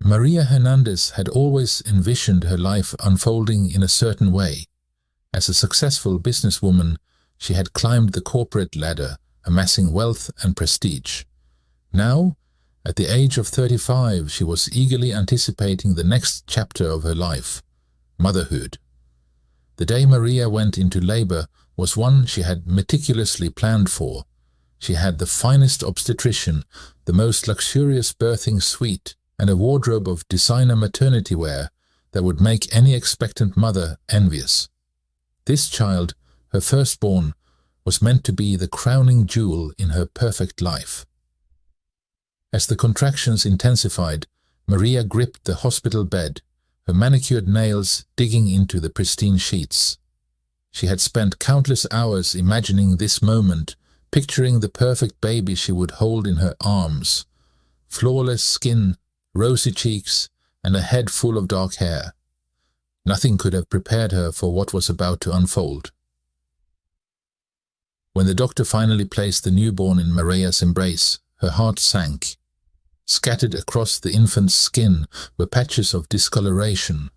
Maria Hernandez had always envisioned her life unfolding in a certain way. As a successful businesswoman, she had climbed the corporate ladder, amassing wealth and prestige. Now, at the age of 35, she was eagerly anticipating the next chapter of her life, motherhood. The day Maria went into labor was one she had meticulously planned for. She had the finest obstetrician, the most luxurious birthing suite, and a wardrobe of designer maternity wear that would make any expectant mother envious. This child, her firstborn, was meant to be the crowning jewel in her perfect life. As the contractions intensified, Maria gripped the hospital bed, her manicured nails digging into the pristine sheets. She had spent countless hours imagining this moment, picturing the perfect baby she would hold in her arms. Flawless skin, rosy cheeks, and a head full of dark hair. Nothing could have prepared her for what was about to unfold. When the doctor finally placed the newborn in Maria's embrace, her heart sank. Scattered across the infant's skin were patches of discoloration,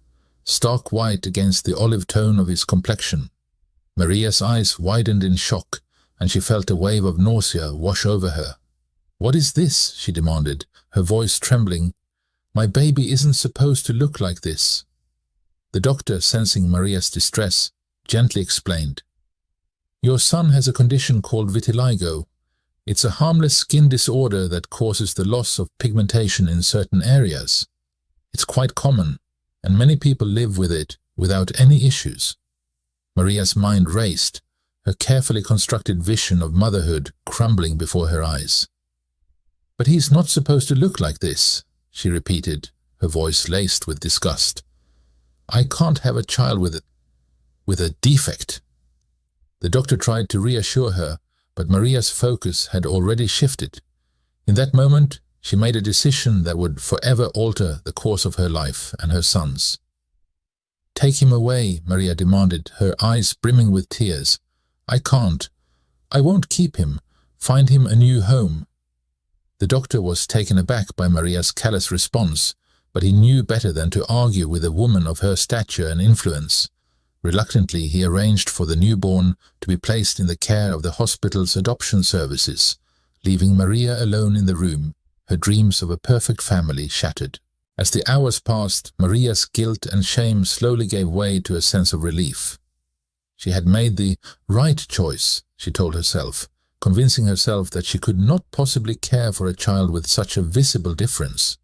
stark white against the olive tone of his complexion. Maria's eyes widened in shock, and she felt a wave of nausea wash over her. "What is this?" she demanded, her voice trembling. "My baby isn't supposed to look like this." The doctor, sensing Maria's distress, gently explained. "Your son has a condition called vitiligo. It's a harmless skin disorder that causes the loss of pigmentation in certain areas. It's quite common, and many people live with it without any issues." Maria's mind raced, her carefully constructed vision of motherhood crumbling before her eyes. "But he's not supposed to look like this," she repeated, her voice laced with disgust. "I can't have a child with a defect." The doctor tried to reassure her, but Maria's focus had already shifted. In that moment, she made a decision that would forever alter the course of her life and her son's. "Take him away," Maria demanded, her eyes brimming with tears. "I can't. I won't keep him. Find him a new home." The doctor was taken aback by Maria's callous response, but he knew better than to argue with a woman of her stature and influence. Reluctantly, he arranged for the newborn to be placed in the care of the hospital's adoption services, leaving Maria alone in the room, her dreams of a perfect family shattered. As the hours passed, Maria's guilt and shame slowly gave way to a sense of relief. She had made the right choice, she told herself, convincing herself that she could not possibly care for a child with such a visible difference.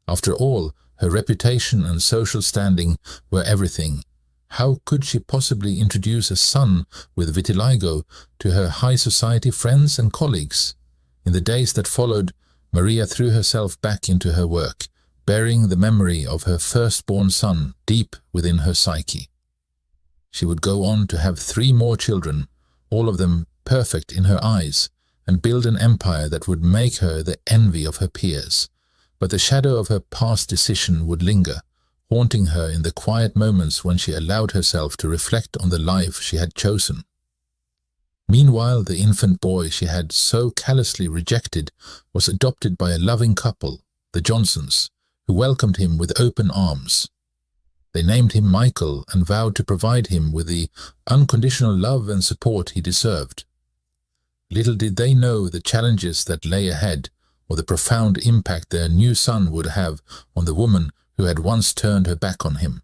After all, her reputation and social standing were everything. How could she possibly introduce a son with vitiligo to her high society friends and colleagues? In the days that followed, Maria threw herself back into her work, burying the memory of her firstborn son deep within her psyche. She would go on to have 3 more children, all of them perfect in her eyes, and build an empire that would make her the envy of her peers. But the shadow of her past decision would linger, haunting her in the quiet moments when she allowed herself to reflect on the life she had chosen. Meanwhile, the infant boy she had so callously rejected was adopted by a loving couple, the Johnsons, who welcomed him with open arms. They named him Michael and vowed to provide him with the unconditional love and support he deserved. Little did they know the challenges that lay ahead, or the profound impact their new son would have on the woman who had once turned her back on him.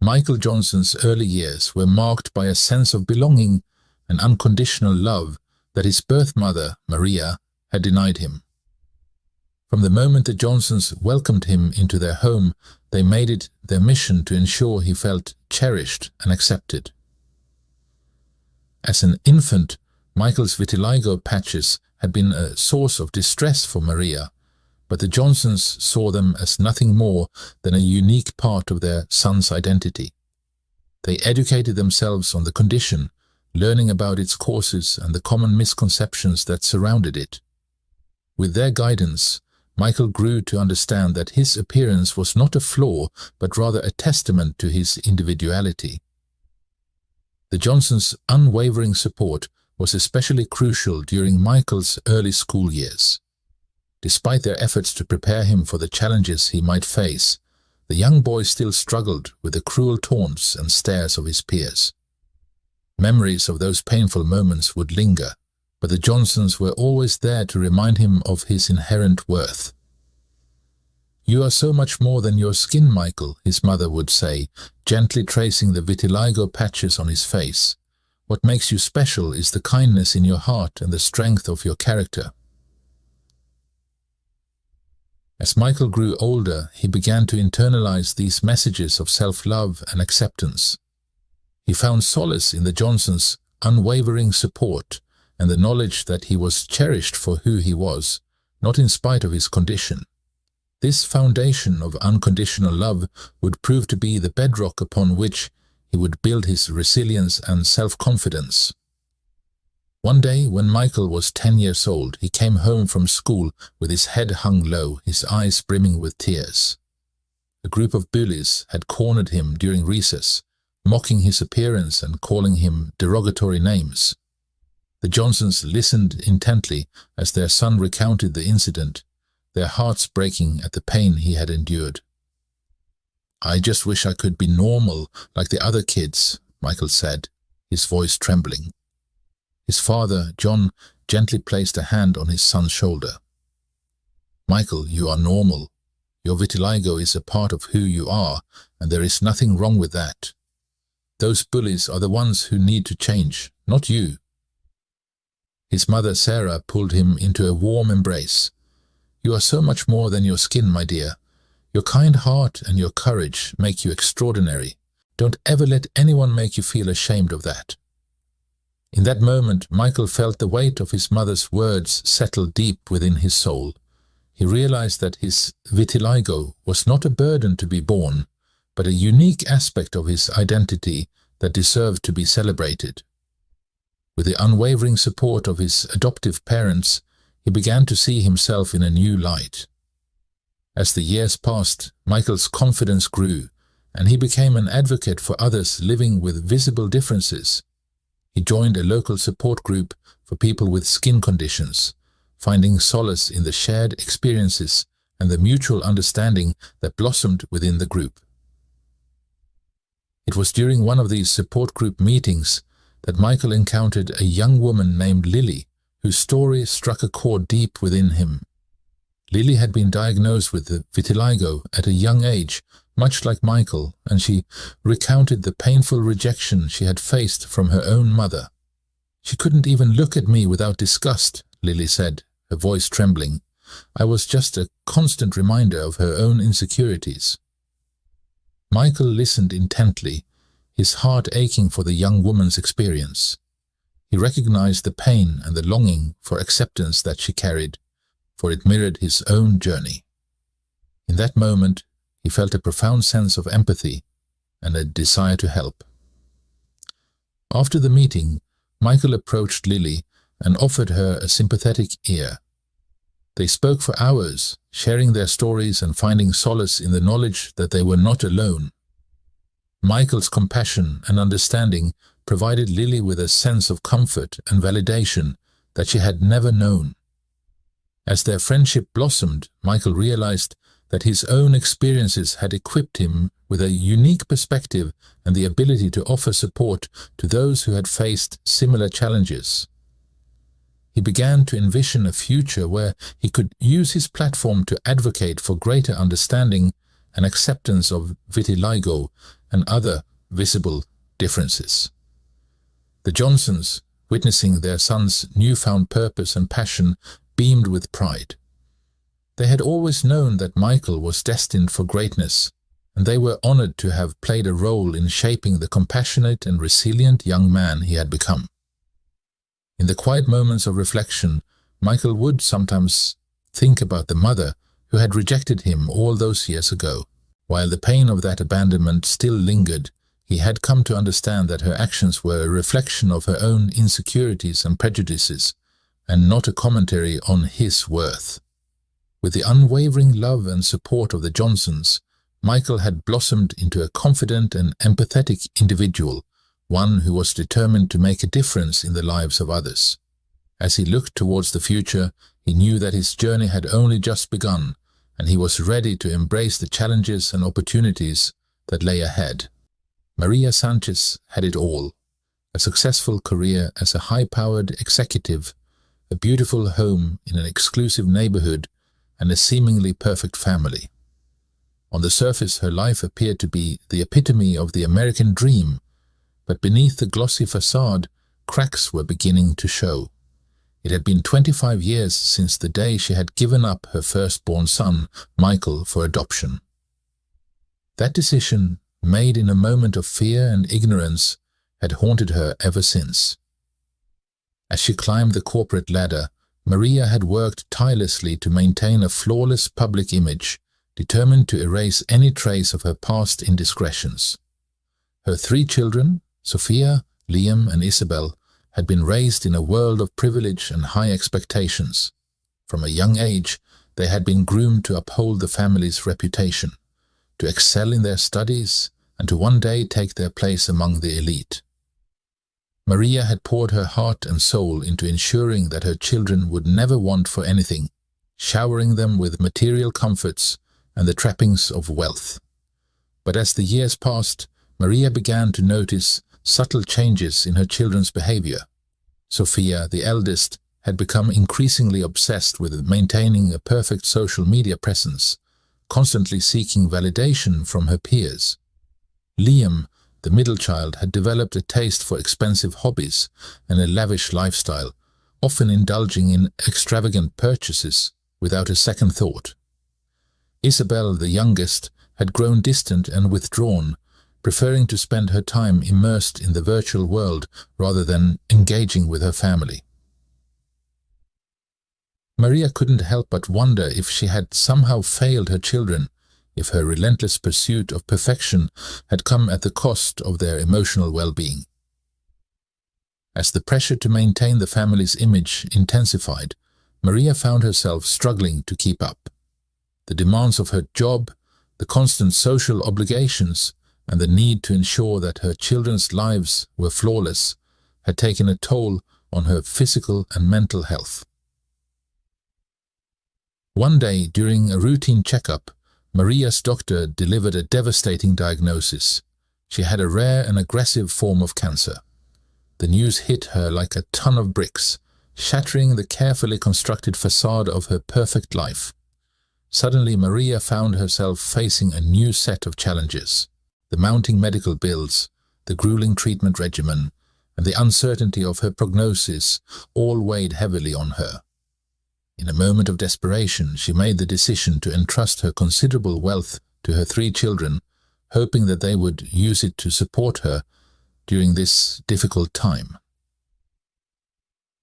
Michael Johnson's early years were marked by a sense of belonging and unconditional love that his birth mother, Maria, had denied him. From the moment the Johnsons welcomed him into their home, they made it their mission to ensure he felt cherished and accepted. As an infant, Michael's vitiligo patches had been a source of distress for Maria, but the Johnsons saw them as nothing more than a unique part of their son's identity. They educated themselves on the condition, learning about its causes and the common misconceptions that surrounded it. With their guidance, Michael grew to understand that his appearance was not a flaw, but rather a testament to his individuality. The Johnsons' unwavering support was especially crucial during Michael's early school years. Despite their efforts to prepare him for the challenges he might face, the young boy still struggled with the cruel taunts and stares of his peers. Memories of those painful moments would linger, but the Johnsons were always there to remind him of his inherent worth. "You are so much more than your skin, Michael," his mother would say, gently tracing the vitiligo patches on his face. "What makes you special is the kindness in your heart and the strength of your character." As Michael grew older, he began to internalize these messages of self-love and acceptance. He found solace in the Johnsons' unwavering support and the knowledge that he was cherished for who he was, not in spite of his condition. This foundation of unconditional love would prove to be the bedrock upon which he would build his resilience and self-confidence. One day, when Michael was 10 years old, he came home from school with his head hung low, his eyes brimming with tears. A group of bullies had cornered him during recess, mocking his appearance and calling him derogatory names. The Johnsons listened intently as their son recounted the incident, their hearts breaking at the pain he had endured. "I just wish I could be normal like the other kids," Michael said, his voice trembling. His father, John, gently placed a hand on his son's shoulder. "Michael, you are normal. Your vitiligo is a part of who you are, and there is nothing wrong with that. Those bullies are the ones who need to change, not you." His mother, Sarah, pulled him into a warm embrace. "You are so much more than your skin, my dear. Your kind heart and your courage make you extraordinary. Don't ever let anyone make you feel ashamed of that." In that moment, Michael felt the weight of his mother's words settle deep within his soul. He realized that his vitiligo was not a burden to be borne, but a unique aspect of his identity that deserved to be celebrated. With the unwavering support of his adoptive parents, he began to see himself in a new light. As the years passed, Michael's confidence grew, and he became an advocate for others living with visible differences. He joined a local support group for people with skin conditions, finding solace in the shared experiences and the mutual understanding that blossomed within the group. It was during one of these support group meetings that Michael encountered a young woman named Lily, whose story struck a chord deep within him. Lily had been diagnosed with vitiligo at a young age, much like Michael, and she recounted the painful rejection she had faced from her own mother. "She couldn't even look at me without disgust," Lily said, her voice trembling. "I was just a constant reminder of her own insecurities." Michael listened intently, his heart aching for the young woman's experience. He recognized the pain and the longing for acceptance that she carried, for it mirrored his own journey. In that moment, he felt a profound sense of empathy and a desire to help. After the meeting, Michael approached Lily and offered her a sympathetic ear. They spoke for hours, sharing their stories and finding solace in the knowledge that they were not alone. Michael's compassion and understanding provided Lily with a sense of comfort and validation that she had never known. As their friendship blossomed, Michael realized that his own experiences had equipped him with a unique perspective and the ability to offer support to those who had faced similar challenges. He began to envision a future where he could use his platform to advocate for greater understanding and acceptance of vitiligo and other visible differences. The Johnsons, witnessing their son's newfound purpose and passion, beamed with pride. They had always known that Michael was destined for greatness, and they were honored to have played a role in shaping the compassionate and resilient young man he had become. In the quiet moments of reflection, Michael would sometimes think about the mother who had rejected him all those years ago. While the pain of that abandonment still lingered, he had come to understand that her actions were a reflection of her own insecurities and prejudices, and not a commentary on his worth. With the unwavering love and support of the Johnsons, Michael had blossomed into a confident and empathetic individual, one who was determined to make a difference in the lives of others. As he looked towards the future, he knew that his journey had only just begun, and he was ready to embrace the challenges and opportunities that lay ahead. Maria Sanchez had it all: a successful career as a high-powered executive, a beautiful home in an exclusive neighborhood, and a seemingly perfect family. On the surface, her life appeared to be the epitome of the American dream, but beneath the glossy facade, cracks were beginning to show. It had been 25 years since the day she had given up her firstborn son, Michael, for adoption. That decision, made in a moment of fear and ignorance, had haunted her ever since. As she climbed the corporate ladder, Maria had worked tirelessly to maintain a flawless public image, determined to erase any trace of her past indiscretions. Her 3 children, Sophia, Liam, and Isabel, had been raised in a world of privilege and high expectations. From a young age, they had been groomed to uphold the family's reputation, to excel in their studies, and to one day take their place among the elite. Maria had poured her heart and soul into ensuring that her children would never want for anything, showering them with material comforts and the trappings of wealth. But as the years passed, Maria began to notice subtle changes in her children's behavior. Sophia, the eldest, had become increasingly obsessed with maintaining a perfect social media presence, constantly seeking validation from her peers. Liam, the middle child, had developed a taste for expensive hobbies and a lavish lifestyle, often indulging in extravagant purchases without a second thought. Isabel, the youngest, had grown distant and withdrawn, preferring to spend her time immersed in the virtual world rather than engaging with her family. Maria couldn't help but wonder if she had somehow failed her children, if her relentless pursuit of perfection had come at the cost of their emotional well-being. As the pressure to maintain the family's image intensified, Maria found herself struggling to keep up. The demands of her job, the constant social obligations, and the need to ensure that her children's lives were flawless had taken a toll on her physical and mental health. One day, during a routine checkup, Maria's doctor delivered a devastating diagnosis. She had a rare and aggressive form of cancer. The news hit her like a ton of bricks, shattering the carefully constructed facade of her perfect life. Suddenly, Maria found herself facing a new set of challenges. The mounting medical bills, the grueling treatment regimen, and the uncertainty of her prognosis all weighed heavily on her. In a moment of desperation, she made the decision to entrust her considerable wealth to her 3 children, hoping that they would use it to support her during this difficult time.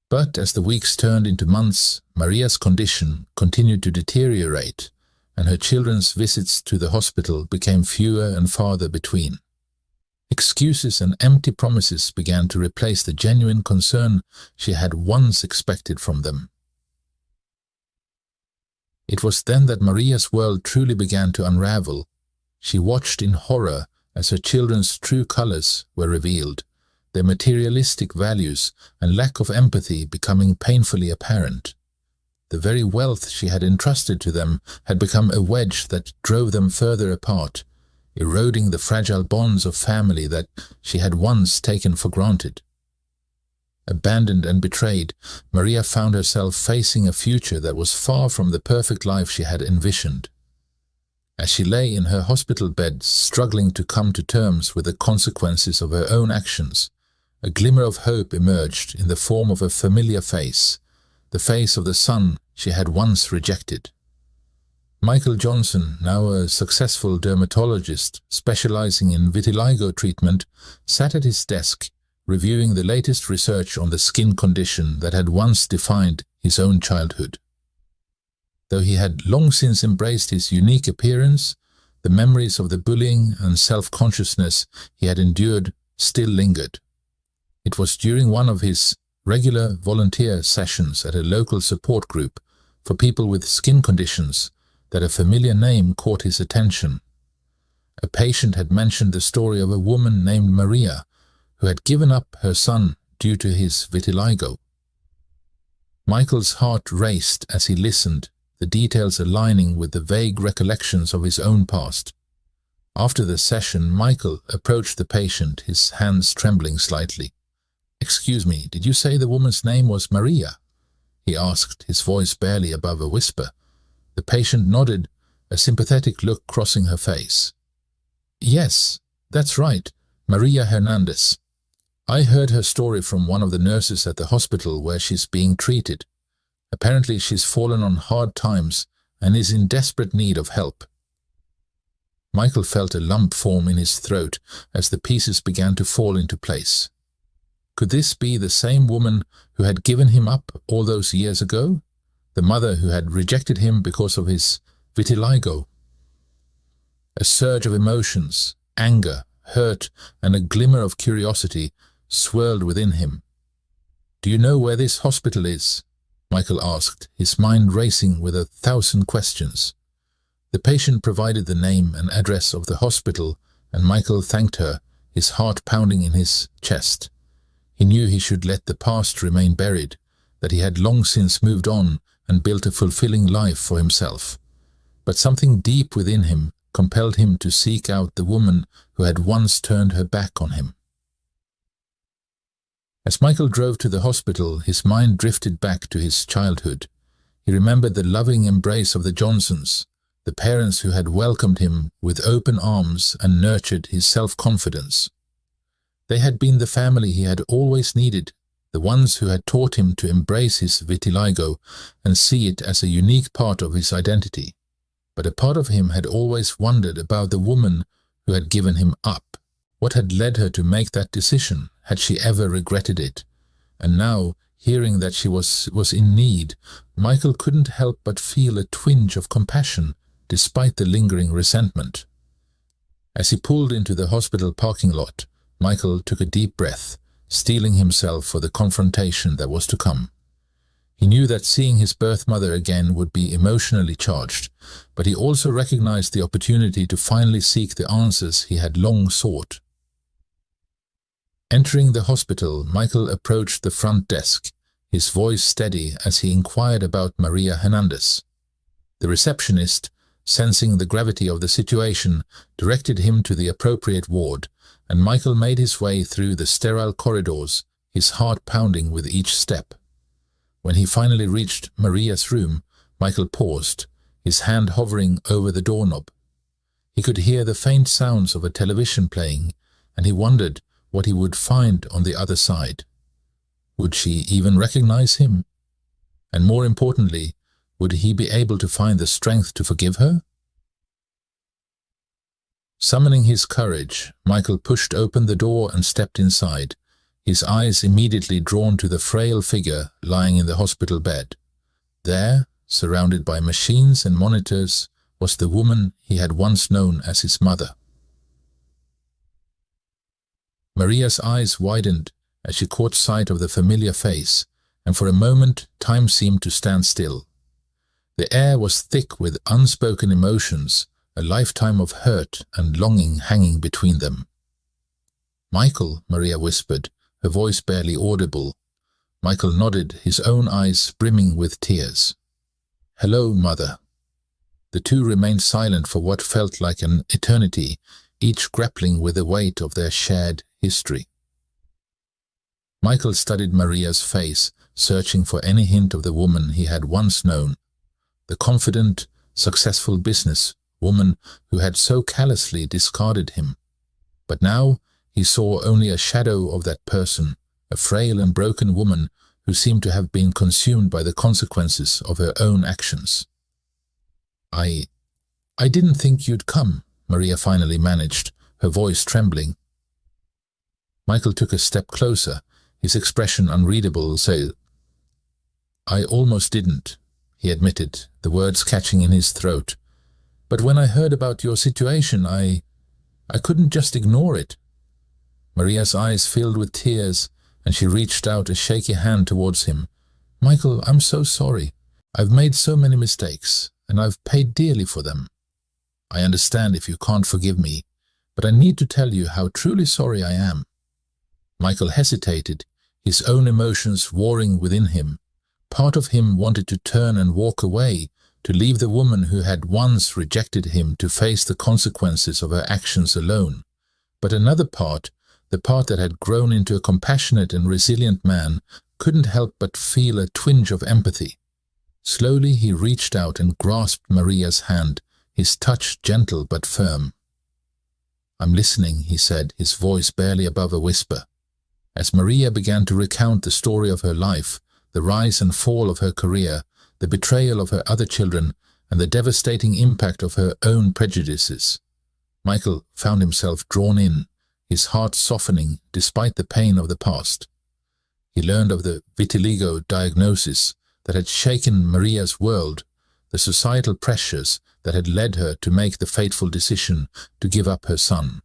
But as the weeks turned into months, Maria's condition continued to deteriorate, and her children's visits to the hospital became fewer and farther between. Excuses and empty promises began to replace the genuine concern she had once expected from them. It was then that Maria's world truly began to unravel. She watched in horror as her children's true colors were revealed, their materialistic values and lack of empathy becoming painfully apparent. The very wealth she had entrusted to them had become a wedge that drove them further apart, eroding the fragile bonds of family that she had once taken for granted. Abandoned and betrayed, Maria found herself facing a future that was far from the perfect life she had envisioned. As she lay in her hospital bed, struggling to come to terms with the consequences of her own actions, a glimmer of hope emerged in the form of a familiar face, the face of the son she had once rejected. Michael Johnson, now a successful dermatologist specializing in vitiligo treatment, sat at his desk, reviewing the latest research on the skin condition that had once defined his own childhood. Though he had long since embraced his unique appearance, the memories of the bullying and self-consciousness he had endured still lingered. It was during one of his regular volunteer sessions at a local support group for people with skin conditions that a familiar name caught his attention. A patient had mentioned the story of a woman named Maria who had given up her son due to his vitiligo. Michael's heart raced as he listened, the details aligning with the vague recollections of his own past. After the session, Michael approached the patient, his hands trembling slightly. "Excuse me, did you say the woman's name was Maria?" he asked, his voice barely above a whisper. The patient nodded, a sympathetic look crossing her face. "Yes, that's right, Maria Hernandez. I heard her story from one of the nurses at the hospital where she's being treated. Apparently she's fallen on hard times and is in desperate need of help." Michael felt a lump form in his throat as the pieces began to fall into place. Could this be the same woman who had given him up all those years ago? The mother who had rejected him because of his vitiligo? A surge of emotions, anger, hurt, and a glimmer of curiosity swirled within him. "Do you know where this hospital is?" Michael asked, his mind racing with 1,000 questions. The patient provided the name and address of the hospital, and Michael thanked her, his heart pounding in his chest. He knew he should let the past remain buried, that he had long since moved on and built a fulfilling life for himself. But something deep within him compelled him to seek out the woman who had once turned her back on him. As Michael drove to the hospital, his mind drifted back to his childhood. He remembered the loving embrace of the Johnsons, the parents who had welcomed him with open arms and nurtured his self-confidence. They had been the family he had always needed, the ones who had taught him to embrace his vitiligo and see it as a unique part of his identity. But a part of him had always wondered about the woman who had given him up. What had led her to make that decision? Had she ever regretted it? And now, hearing that she was in need, Michael couldn't help but feel a twinge of compassion, despite the lingering resentment. As he pulled into the hospital parking lot, Michael took a deep breath, steeling himself for the confrontation that was to come. He knew that seeing his birth mother again would be emotionally charged, but he also recognized the opportunity to finally seek the answers he had long sought. Entering the hospital, Michael approached the front desk, his voice steady as he inquired about Maria Hernandez. The receptionist, sensing the gravity of the situation, directed him to the appropriate ward, and Michael made his way through the sterile corridors, his heart pounding with each step. When he finally reached Maria's room, Michael paused, his hand hovering over the doorknob. He could hear the faint sounds of a television playing, and he wondered what he would find on the other side. Would she even recognize him? And more importantly, would he be able to find the strength to forgive her? Summoning his courage, Michael pushed open the door and stepped inside, his eyes immediately drawn to the frail figure lying in the hospital bed. There, surrounded by machines and monitors, was the woman he had once known as his mother. Maria's eyes widened as she caught sight of the familiar face, and for a moment time seemed to stand still. The air was thick with unspoken emotions, a lifetime of hurt and longing hanging between them. "Michael," Maria whispered, her voice barely audible. Michael nodded, his own eyes brimming with tears. "Hello, Mother." The two remained silent for what felt like an eternity, each grappling with the weight of their shared history. Michael studied Maria's face, searching for any hint of the woman he had once known, the confident, successful business woman who had so callously discarded him. But now he saw only a shadow of that person, a frail and broken woman who seemed to have been consumed by the consequences of her own actions. I didn't think you'd come," Maria finally managed, her voice trembling. Michael took a step closer, his expression unreadable, saying, "I almost didn't," he admitted, the words catching in his throat. "But when I heard about your situation, I couldn't just ignore it." Maria's eyes filled with tears, and she reached out a shaky hand towards him. "Michael, I'm so sorry. I've made so many mistakes, and I've paid dearly for them. I understand if you can't forgive me, but I need to tell you how truly sorry I am." Michael hesitated, his own emotions warring within him. Part of him wanted to turn and walk away, to leave the woman who had once rejected him to face the consequences of her actions alone. But another part, the part that had grown into a compassionate and resilient man, couldn't help but feel a twinge of empathy. Slowly he reached out and grasped Maria's hand, his touch gentle but firm. "I'm listening," he said, his voice barely above a whisper. As Maria began to recount the story of her life, the rise and fall of her career, the betrayal of her other children, and the devastating impact of her own prejudices, Michael found himself drawn in, his heart softening despite the pain of the past. He learned of the vitiligo diagnosis that had shaken Maria's world, the societal pressures that had led her to make the fateful decision to give up her son.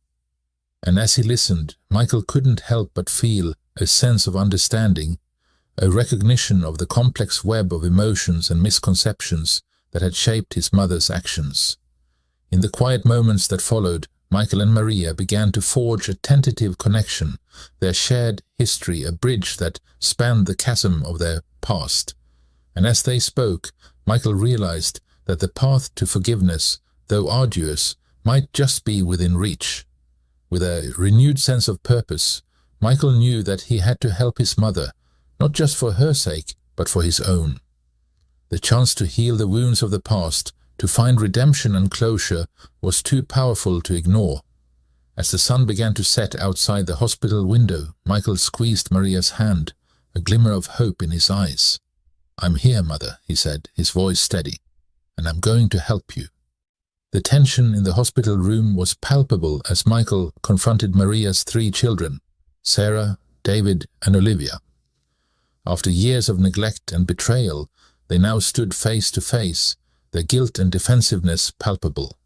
And as he listened, Michael couldn't help but feel a sense of understanding, a recognition of the complex web of emotions and misconceptions that had shaped his mother's actions. In the quiet moments that followed, Michael and Maria began to forge a tentative connection, their shared history a bridge that spanned the chasm of their past. And as they spoke, Michael realized that the path to forgiveness, though arduous, might just be within reach. With a renewed sense of purpose, Michael knew that he had to help his mother, not just for her sake, but for his own. The chance to heal the wounds of the past, to find redemption and closure, was too powerful to ignore. As the sun began to set outside the hospital window, Michael squeezed Maria's hand, a glimmer of hope in his eyes. "I'm here, Mother," he said, his voice steady, "and I'm going to help you." The tension in the hospital room was palpable as Michael confronted Maria's 3 children, Sarah, David, and Olivia. After years of neglect and betrayal, they now stood face to face, their guilt and defensiveness palpable.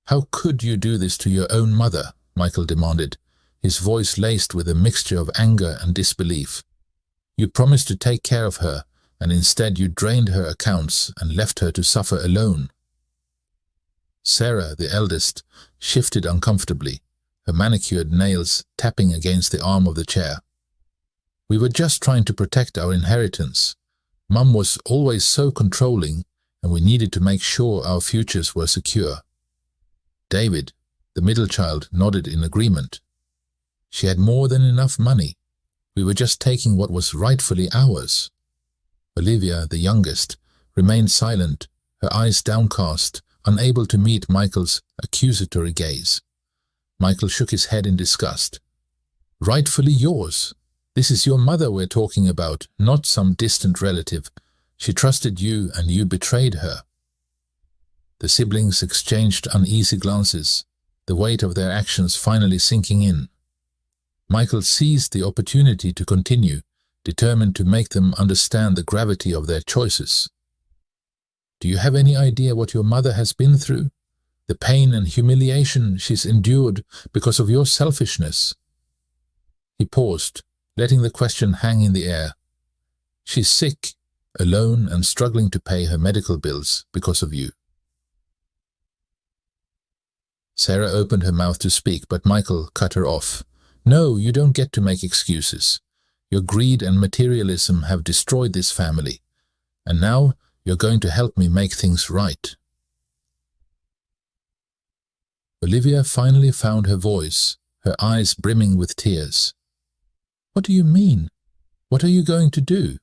"How could you do this to your own mother?" Michael demanded, his voice laced with a mixture of anger and disbelief. "You promised to take care of her, and instead you drained her accounts and left her to suffer alone." Sarah, the eldest, shifted uncomfortably, her manicured nails tapping against the arm of the chair. "We were just trying to protect our inheritance. Mum was always so controlling, and we needed to make sure our futures were secure." David, the middle child, nodded in agreement. "She had more than enough money. We were just taking what was rightfully ours." Olivia, the youngest, remained silent, her eyes downcast, unable to meet Michael's accusatory gaze. Michael shook his head in disgust. "Rightfully yours. This is your mother we're talking about, not some distant relative. She trusted you and you betrayed her." The siblings exchanged uneasy glances, the weight of their actions finally sinking in. Michael seized the opportunity to continue, determined to make them understand the gravity of their choices. "Do you have any idea what your mother has been through? The pain and humiliation she's endured because of your selfishness?" He paused, letting the question hang in the air. "She's sick, alone, and struggling to pay her medical bills because of you." Sarah opened her mouth to speak, but Michael cut her off. "No, you don't get to make excuses. Your greed and materialism have destroyed this family, and now you're going to help me make things right." Olivia finally found her voice, her eyes brimming with tears. "What do you mean? What are you going to do?"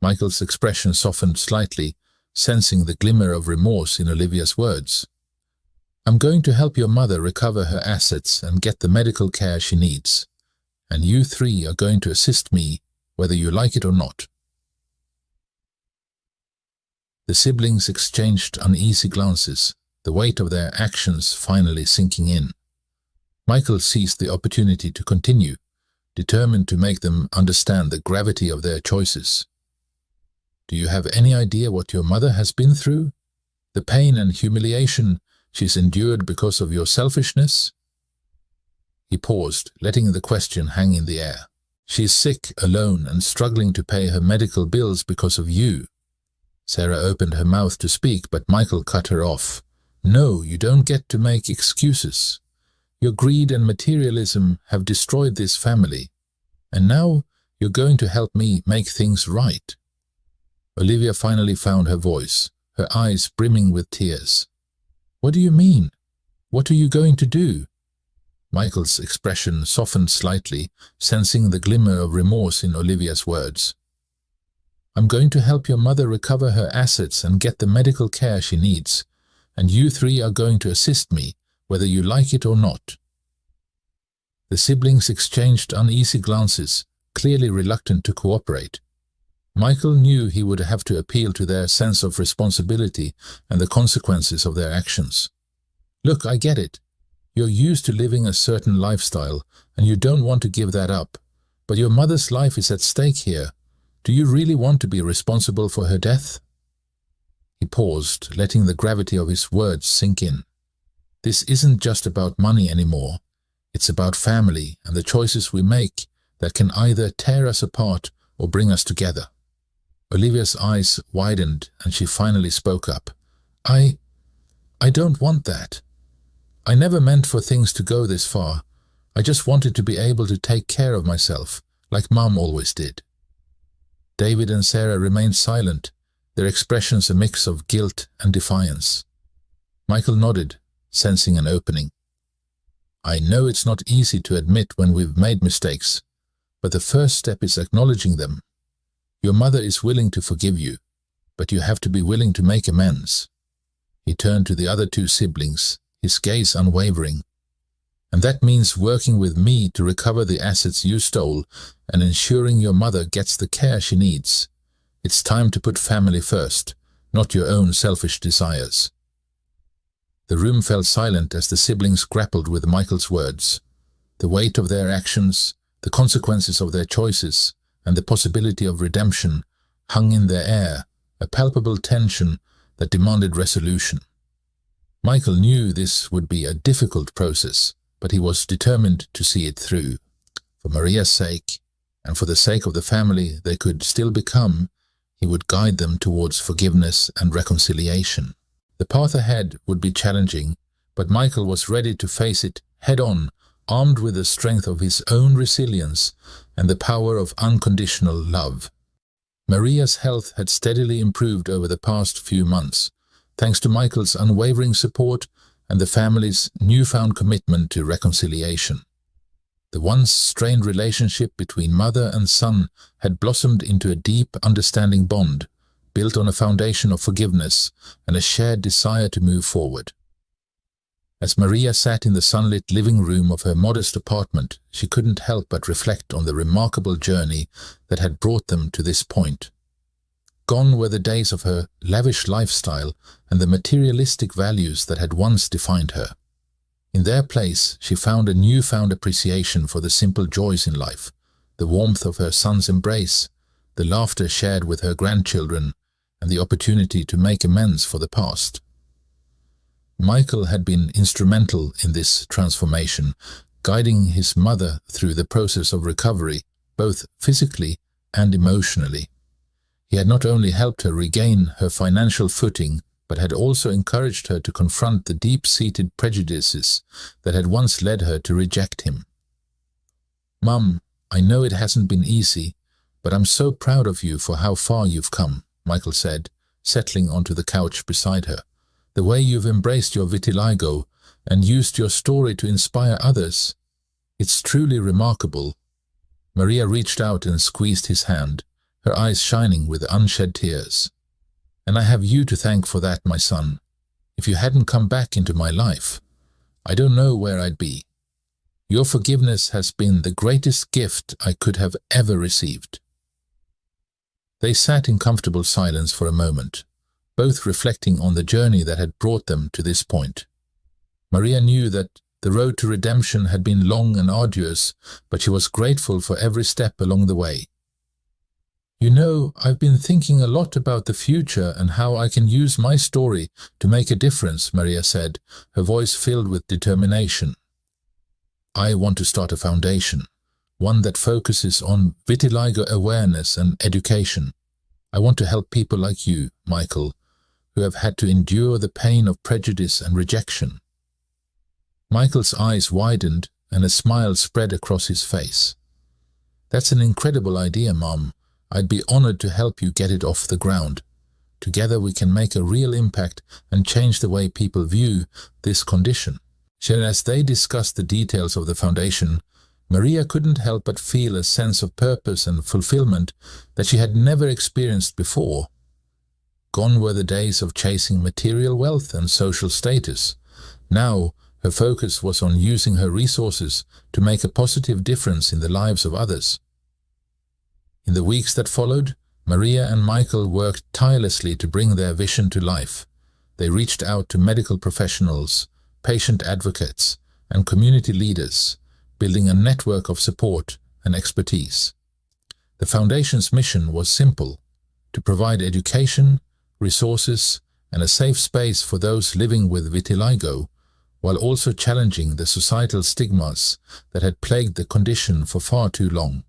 Michael's expression softened slightly, sensing the glimmer of remorse in Olivia's words. "I'm going to help your mother recover her assets and get the medical care she needs. And you 3 are going to assist me, whether you like it or not." The siblings exchanged uneasy glances, the weight of their actions finally sinking in. Michael seized the opportunity to continue, determined to make them understand the gravity of their choices. "Do you have any idea what your mother has been through? The pain and humiliation she's endured because of your selfishness?" He paused, letting the question hang in the air. "She's sick, alone, and struggling to pay her medical bills because of you." Sarah opened her mouth to speak, but Michael cut her off. "No, you don't get to make excuses. Your greed and materialism have destroyed this family, and now You're going to help me make things right." Olivia finally found her voice, her eyes brimming with tears. "What do you mean? What are you going to do?" Michael's expression softened slightly, sensing the glimmer of remorse in Olivia's words. "I'm going to help your mother recover her assets and get the medical care she needs, and you three are going to assist me, whether you like it or not." The siblings exchanged uneasy glances, clearly reluctant to cooperate. Michael knew he would have to appeal to their sense of responsibility and the consequences of their actions. "Look, I get it. You're used to living a certain lifestyle, and you don't want to give that up. But your mother's life is at stake here. Do you really want to be responsible for her death?" He paused, letting the gravity of his words sink in. "This isn't just about money anymore. It's about family and the choices we make that can either tear us apart or bring us together." Olivia's eyes widened and she finally spoke up. I don't want that. I never meant for things to go this far. I just wanted to be able to take care of myself, like Mum always did." David and Sarah remained silent, their expressions a mix of guilt and defiance. Michael nodded, sensing an opening. "I know it's not easy to admit when we've made mistakes, but the first step is acknowledging them. Your mother is willing to forgive you, but you have to be willing to make amends." He turned to the other two siblings, his gaze unwavering. "And that means working with me to recover the assets you stole and ensuring your mother gets the care she needs. It's time to put family first, not your own selfish desires." The room fell silent as the siblings grappled with Michael's words. The weight of their actions, the consequences of their choices, and the possibility of redemption hung in their air, a palpable tension that demanded resolution. Michael knew this would be a difficult process, but he was determined to see it through. For Maria's sake, and for the sake of the family they could still become, he would guide them towards forgiveness and reconciliation. The path ahead would be challenging, but Michael was ready to face it head-on, armed with the strength of his own resilience and the power of unconditional love. Maria's health had steadily improved over the past few months, thanks to Michael's unwavering support and the family's newfound commitment to reconciliation. The once strained relationship between mother and son had blossomed into a deep, understanding bond, built on a foundation of forgiveness and a shared desire to move forward. As Maria sat in the sunlit living room of her modest apartment, she couldn't help but reflect on the remarkable journey that had brought them to this point. Gone were the days of her lavish lifestyle and the materialistic values that had once defined her. In their place, she found a newfound appreciation for the simple joys in life, the warmth of her son's embrace, the laughter shared with her grandchildren, and the opportunity to make amends for the past. Michael had been instrumental in this transformation, guiding his mother through the process of recovery, both physically and emotionally. He had not only helped her regain her financial footing, but had also encouraged her to confront the deep-seated prejudices that had once led her to reject him. "Mum, I know it hasn't been easy, but I'm so proud of you for how far you've come," Michael said, settling onto the couch beside her. "The way you've embraced your vitiligo and used your story to inspire others, it's truly remarkable." Maria reached out and squeezed his hand, her eyes shining with unshed tears. "And I have you to thank for that, my son. If you hadn't come back into my life, I don't know where I'd be. Your forgiveness has been the greatest gift I could have ever received." They sat in comfortable silence for a moment, both reflecting on the journey that had brought them to this point. Maria knew that the road to redemption had been long and arduous, but she was grateful for every step along the way. "You know, I've been thinking a lot about the future and how I can use my story to make a difference," Maria said, her voice filled with determination. "I want to start a foundation, one that focuses on vitiligo awareness and education. I want to help people like you, Michael, who have had to endure the pain of prejudice and rejection." Michael's eyes widened and a smile spread across his face. "That's an incredible idea, Mom. I'd be honored to help you get it off the ground. Together we can make a real impact and change the way people view this condition." As they discussed the details of the foundation, Maria couldn't help but feel a sense of purpose and fulfillment that she had never experienced before. Gone were the days of chasing material wealth and social status. Now, her focus was on using her resources to make a positive difference in the lives of others. In the weeks that followed, Maria and Michael worked tirelessly to bring their vision to life. They reached out to medical professionals, patient advocates, and community leaders, building a network of support and expertise. The Foundation's mission was simple: to provide education, resources, and a safe space for those living with vitiligo, while also challenging the societal stigmas that had plagued the condition for far too long.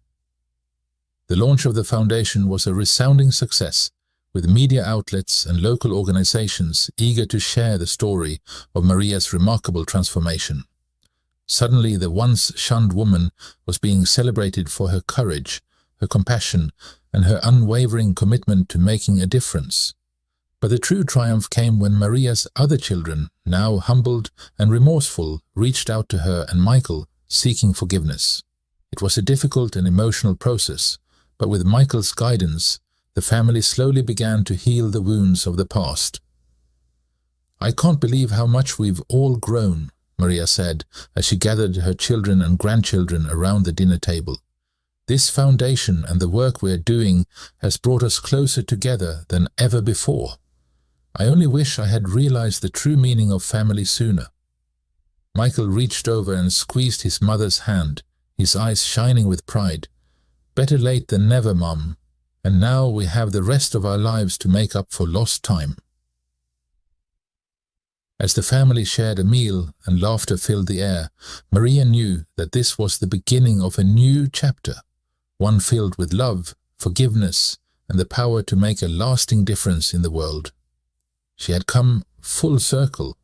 The launch of the Foundation was a resounding success, with media outlets and local organizations eager to share the story of Maria's remarkable transformation. Suddenly, the once shunned woman was being celebrated for her courage, her compassion, and her unwavering commitment to making a difference. But the true triumph came when Maria's other children, now humbled and remorseful, reached out to her and Michael, seeking forgiveness. It was a difficult and emotional process, but with Michael's guidance, the family slowly began to heal the wounds of the past. "I can't believe how much we've all grown," Maria said as she gathered her children and grandchildren around the dinner table. "This foundation and the work we're doing has brought us closer together than ever before. I only wish I had realized the true meaning of family sooner." Michael reached over and squeezed his mother's hand, his eyes shining with pride. "Better late than never, Mom. And now we have the rest of our lives to make up for lost time." As the family shared a meal and laughter filled the air, Maria knew that this was the beginning of a new chapter, one filled with love, forgiveness, and the power to make a lasting difference in the world. She had come full circle,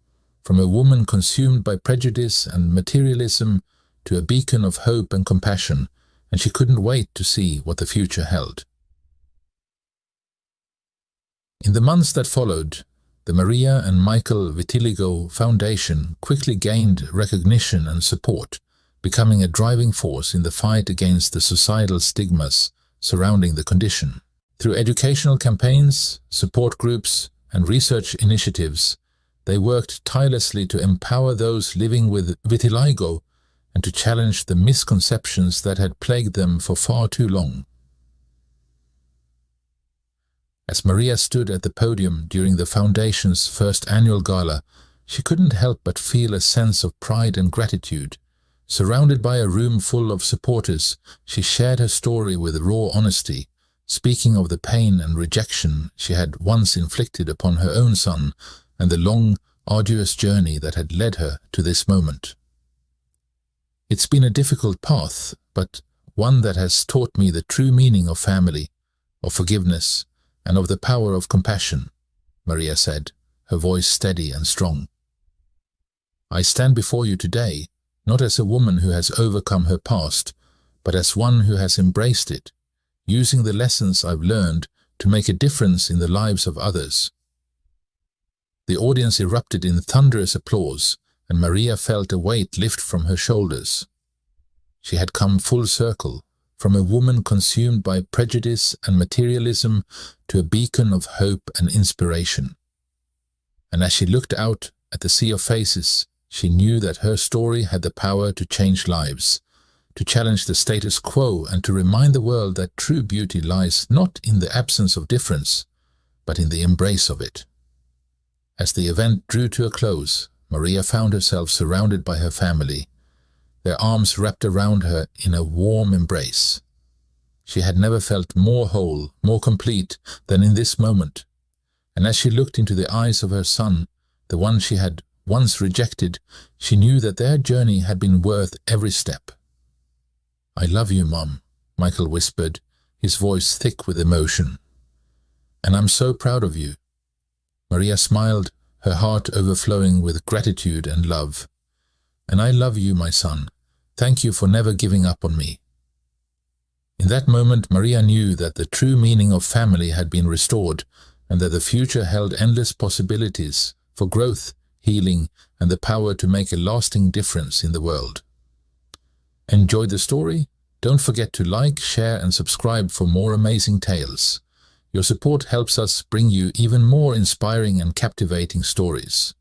from a woman consumed by prejudice and materialism to a beacon of hope and compassion, and she couldn't wait to see what the future held. In the months that followed, the Maria and Michael Vitiligo Foundation quickly gained recognition and support, becoming a driving force in the fight against the societal stigmas surrounding the condition. Through educational campaigns, support groups, and research initiatives, they worked tirelessly to empower those living with vitiligo and to challenge the misconceptions that had plagued them for far too long. As Maria stood at the podium during the Foundation's first annual gala, she couldn't help but feel a sense of pride and gratitude. Surrounded by a room full of supporters, she shared her story with raw honesty, speaking of the pain and rejection she had once inflicted upon her own son and the long, arduous journey that had led her to this moment. "It's been a difficult path, but one that has taught me the true meaning of family, of forgiveness, and of the power of compassion," Maria said, her voice steady and strong. "I stand before you today, not as a woman who has overcome her past, but as one who has embraced it, using the lessons I've learned to make a difference in the lives of others." The audience erupted in thunderous applause, and Maria felt a weight lift from her shoulders. She had come full circle, from a woman consumed by prejudice and materialism to a beacon of hope and inspiration. And as she looked out at the sea of faces, she knew that her story had the power to change lives, to challenge the status quo and to remind the world that true beauty lies not in the absence of difference, but in the embrace of it. As the event drew to a close, Maria found herself surrounded by her family, their arms wrapped around her in a warm embrace. She had never felt more whole, more complete than in this moment, and as she looked into the eyes of her son, the one she had once rejected, she knew that their journey had been worth every step. "I love you, Mom," Michael whispered, his voice thick with emotion. "And I'm so proud of you." Maria smiled, her heart overflowing with gratitude and love. "And I love you, my son. Thank you for never giving up on me." In that moment, Maria knew that the true meaning of family had been restored and that the future held endless possibilities for growth, healing, and the power to make a lasting difference in the world. Enjoyed the story? Don't forget to like, share, and subscribe for more amazing tales. Your support helps us bring you even more inspiring and captivating stories.